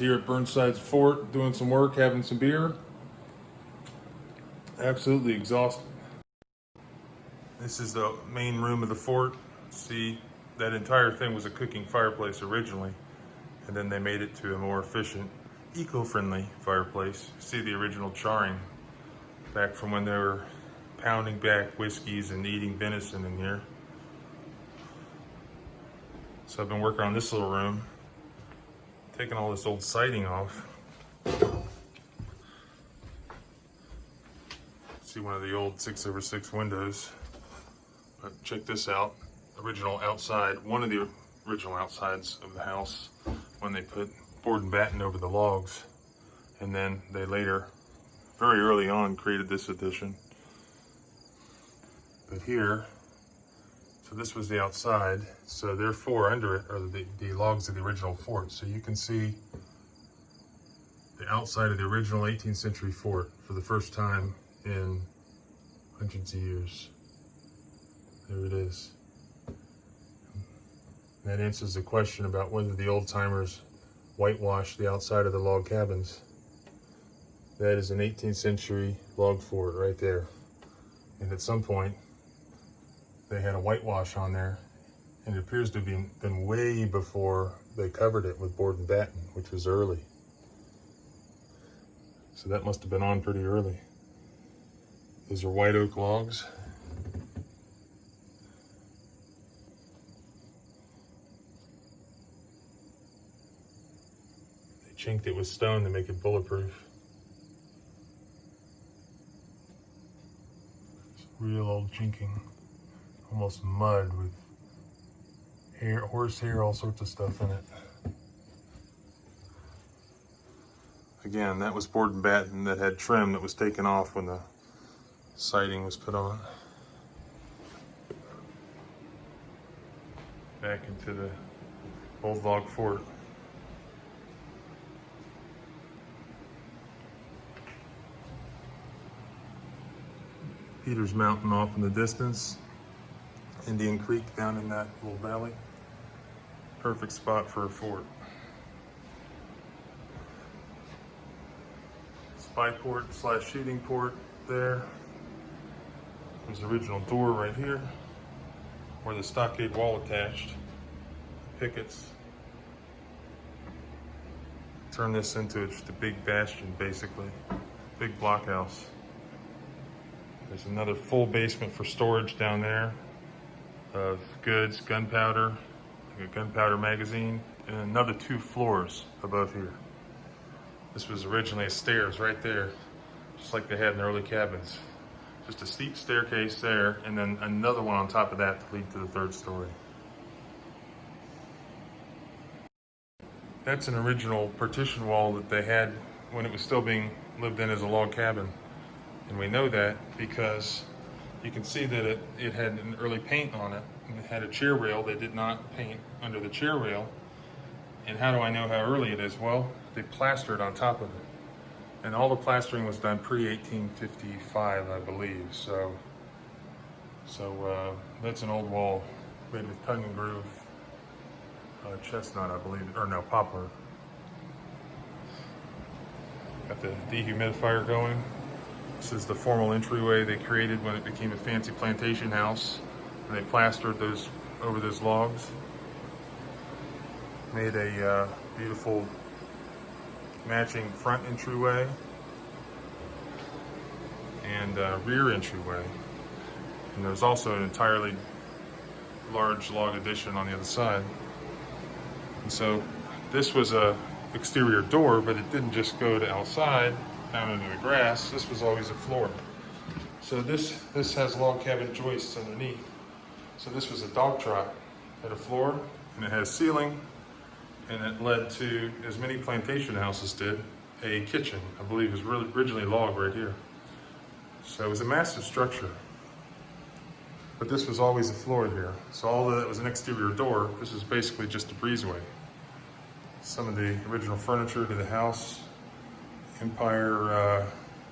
here at Byrnside Fort doing some work, having some beer. Absolutely exhausted. This is the main room of the fort. See, that entire thing was a cooking fireplace originally, and then they made it to a more efficient, eco-friendly fireplace. See the original charring back from when they were pounding back whiskeys and eating venison in here. So I've been working on this little room, taking all this old siding off. See one of the old 6/6 windows. But check this out. Original outside, one of the original outsides of the house when they put board and batten over the logs. And then they later, very early on, created this addition. But here, so this was the outside. So therefore under it are the logs of the original fort. So you can see the outside of the original 18th century fort for the first time in hundreds of years. There it is. That answers the question about whether the old timers whitewashed the outside of the log cabins. That is an 18th century log fort right there. And at some point, they had a whitewash on there, and it appears to have been way before they covered it with board and batten, which was early. So that must have been on pretty early. Those are white oak logs. They chinked it with stone to make it bulletproof. It's real old chinking. Almost mud with hair, horse hair, all sorts of stuff in it. Again, that was board and batten that had trim that was taken off when the siding was put on. Back into the old log fort. Peter's Mountain off in the distance. Indian Creek down in that little valley. Perfect spot for a fort. Spy port / shooting port there. There's the original door right here where the stockade wall attached. Pickets. Turn this into just a big bastion basically. Big blockhouse. There's another full basement for storage down there of goods, gunpowder, like a gunpowder magazine, and another 2 floors above here. This was originally a stairs right there, just like they had in the early cabins. Just a steep staircase there, and then another one on top of that to lead to the 3rd story. That's an original partition wall that they had when it was still being lived in as a log cabin. And we know that because you can see that it had an early paint on it, and it had a chair rail. They did not paint under the chair rail. And how do I know how early it is? Well, they plastered on top of it. And all the plastering was done pre-1855, I believe. So that's an old wall made with tongue and groove chestnut, I believe, or no, poplar. Got the dehumidifier going. This is the formal entryway they created when it became a fancy plantation house, and they plastered those over those logs. Made a beautiful matching front entryway and rear entryway. And there's also an entirely large log addition on the other side. And so this was a exterior door, but it didn't just go to outside down into the grass. This was always a floor. So this has log cabin joists underneath. So this was a dog trot. It had a floor and it has ceiling, and it led to, as many plantation houses did, a kitchen. I believe it was originally log right here. So it was a massive structure. But this was always a floor here. So although that was an exterior door, this was basically just a breezeway. Some of the original furniture to the house, Empire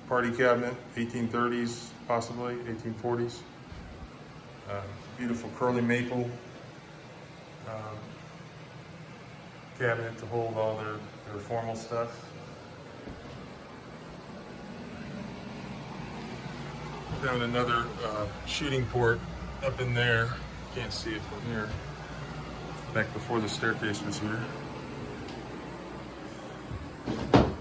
party cabinet, 1830s, possibly 1840s. Beautiful curly maple cabinet to hold all their formal stuff. Found another shooting port up in there. Can't see it from here. Back before the staircase was here. You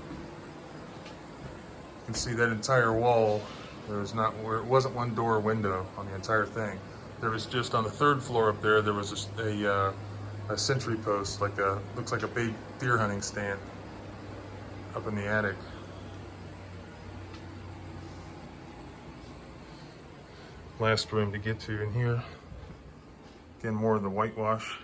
can see that entire wall. It wasn't one door or window on the entire thing. There was just on the third floor up there. There was a sentry post, looks like a big deer hunting stand up in the attic. Last room to get to in here. Again, more of the whitewash.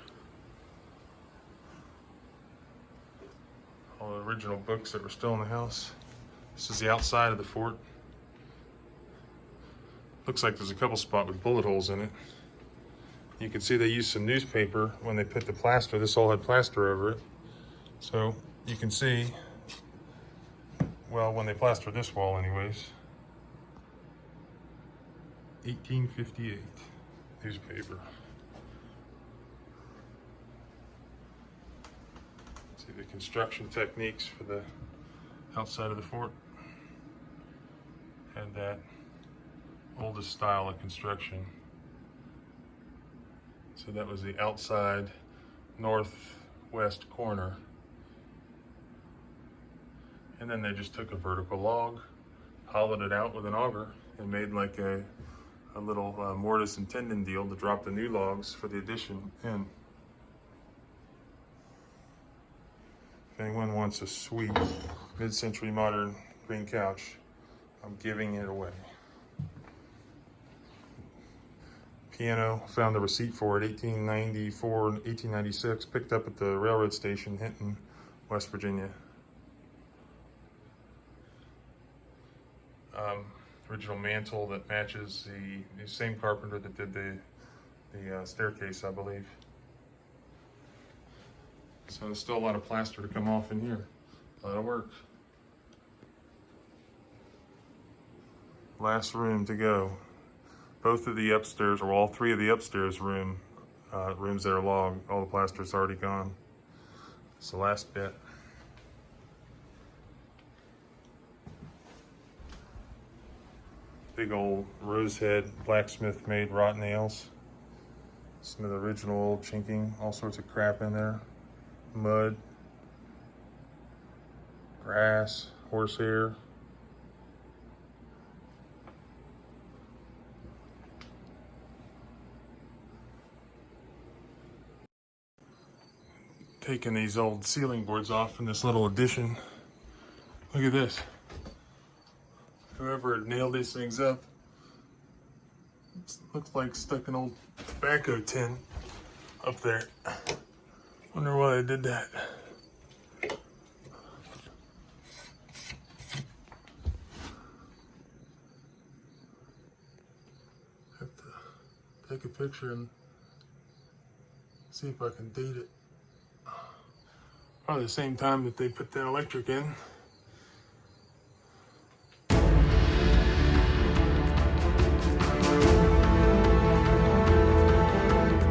All the original books that were still in the house. This is the outside of the fort. Looks like there's a couple spots with bullet holes in it. You can see they used some newspaper when they put the plaster. This all had plaster over it. So you can see, well, when they plastered this wall anyways. 1858 newspaper. See the construction techniques for the outside of the fort. Had that oldest style of construction. So that was the outside northwest corner. And then they just took a vertical log, hollowed it out with an auger, and made like a little mortise and tenon deal to drop the new logs for the addition in. If anyone wants a sweet mid-century modern green couch, I'm giving it away. Piano, found the receipt for it, 1894 and 1896, picked up at the railroad station, Hinton, West Virginia. Original mantle that matches the same carpenter that did the staircase, I believe. So there's still a lot of plaster to come off in here. A lot of work. Last room to go. Both of the upstairs, or all three of the upstairs rooms that are log, all the plaster's already gone. It's the last bit. Big old rose head, blacksmith made wrought nails. Some of the original old chinking, all sorts of crap in there. Mud, grass, horsehair. Taking these old ceiling boards off in this little addition. Look at this. Whoever had nailed these things up, looks like stuck an old tobacco tin up there. Wonder why they did that. Have to take a picture and see if I can date it. Probably the same time that they put that electric in.